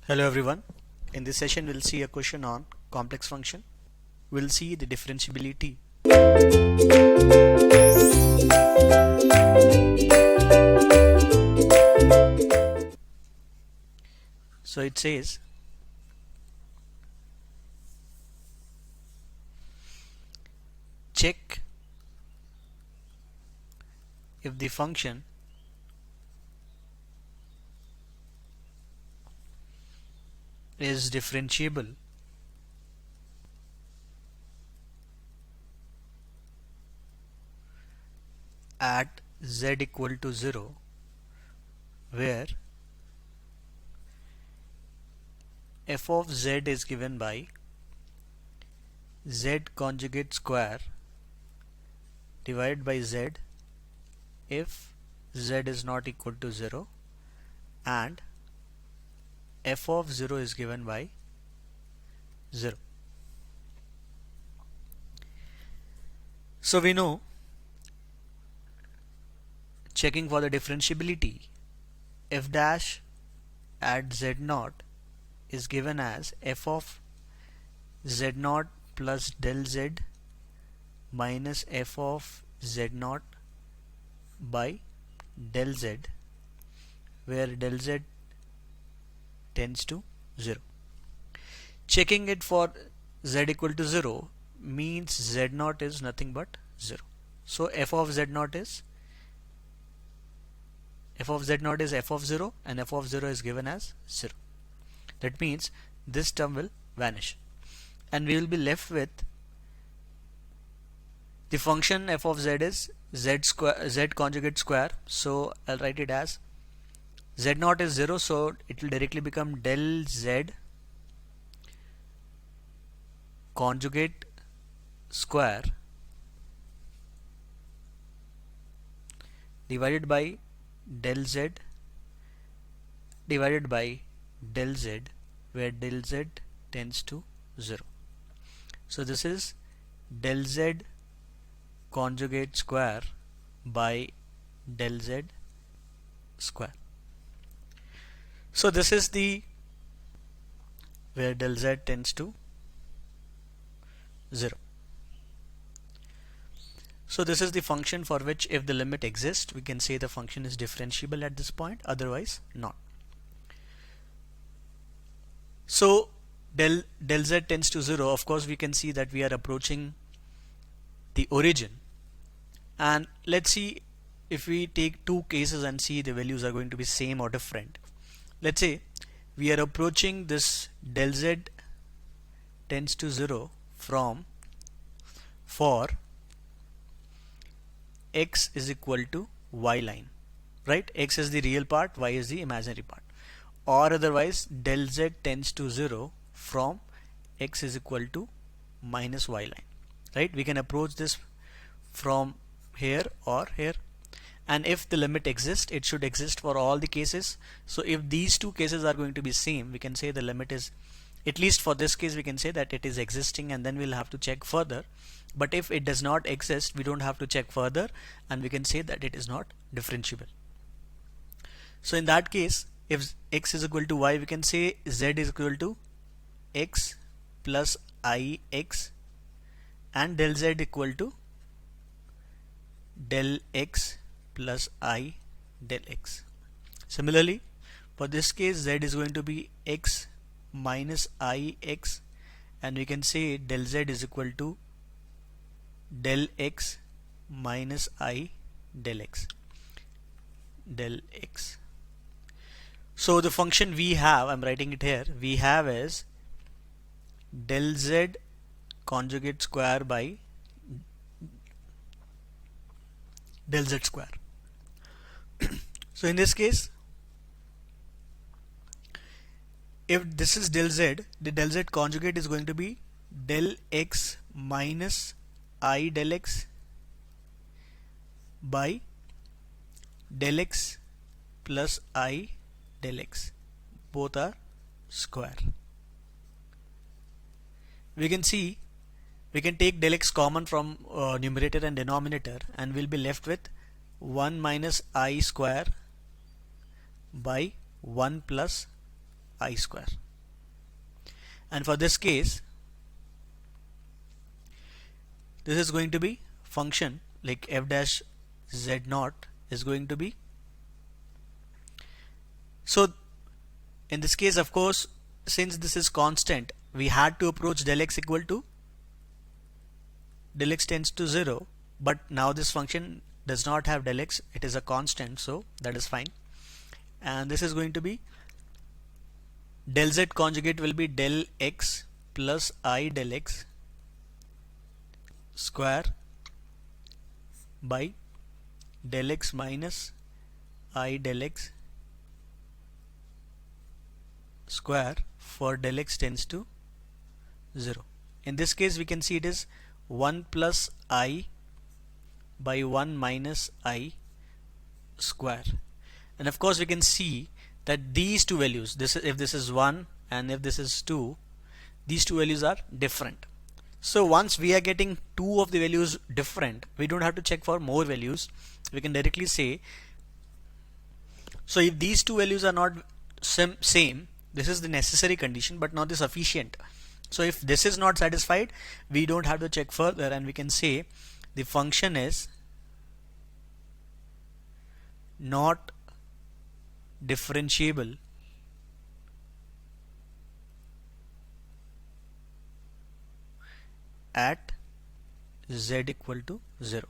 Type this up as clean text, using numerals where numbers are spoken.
Hello everyone. In this session we'll see a question on complex function. We'll see the differentiability. So it says check if the function is differentiable at z equal to 0 where f of z is given by z conjugate square divided by z if z is not equal to 0 and f of 0 is given by 0. So we know checking for the differentiability f dash at z naught is given as f of z naught plus del z minus f of z naught by del z where del z tends to 0. Checking it for z equal to 0 means z naught is nothing but 0. So f of z naught is f of 0 and f of 0 is given as 0. That means this term will vanish and we will be left with the function f of z is z conjugate square. So I'll write it as z naught is 0, so it will directly become del z conjugate square divided by del z divided by del z where del z tends to 0. So this is del z conjugate square by del z square. So this is the where del z tends to 0. So this is the function for which if the limit exists we can say the function is differentiable at this point, otherwise not. So del z tends to 0, of course we can see that we are approaching the origin, and let's see if we take two cases and see the values are going to be same or different. Let's say we are approaching this del z tends to 0 from for x is equal to y line, right? X is the real part, y is the imaginary part, or otherwise del z tends to 0 from x is equal to minus y line, right? We can approach this from here or here, and if the limit exists it should exist for all the cases. So if these two cases are going to be same, we can say the limit is, at least for this case we can say that it is existing, and then we'll have to check further. But if it does not exist we don't have to check further and we can say that it is not differentiable. So in that case if x is equal to y we can say z is equal to x plus ix and del z equal to del x plus I del x. Similarly for this case z is going to be x minus ix and we can say del z is equal to del x minus I del x del x. So the function we have, I'm writing it here, we have is del z conjugate square by del z square. So in this case if this is del z, the del z conjugate is going to be del x minus I del x by del x plus I del x, both are square. We can see we can take del x common from numerator and denominator and we'll be left with 1 minus I square by 1 plus I square. And for this case, this is going to be function like f dash z naught is going to be, so in this case, of course, since this is constant, we had to approach del x equal to del x tends to 0, but now this function does not have del x, it is a constant, so that is fine. And this is going to be del z conjugate will be del x plus I del x square by del x minus I del x square for del x tends to 0. In this case, we can see it is 1 plus I by 1 minus I square. And of course, we can see that these two values, this is, if this is 1 and if this is 2, these two values are different. So once we are getting two of the values different, we don't have to check for more values. We can directly say, so if these two values are not same, this is the necessary condition but not the sufficient. So if this is not satisfied, we don't have to check further, and we can say the function is not differentiable at z equal to 0.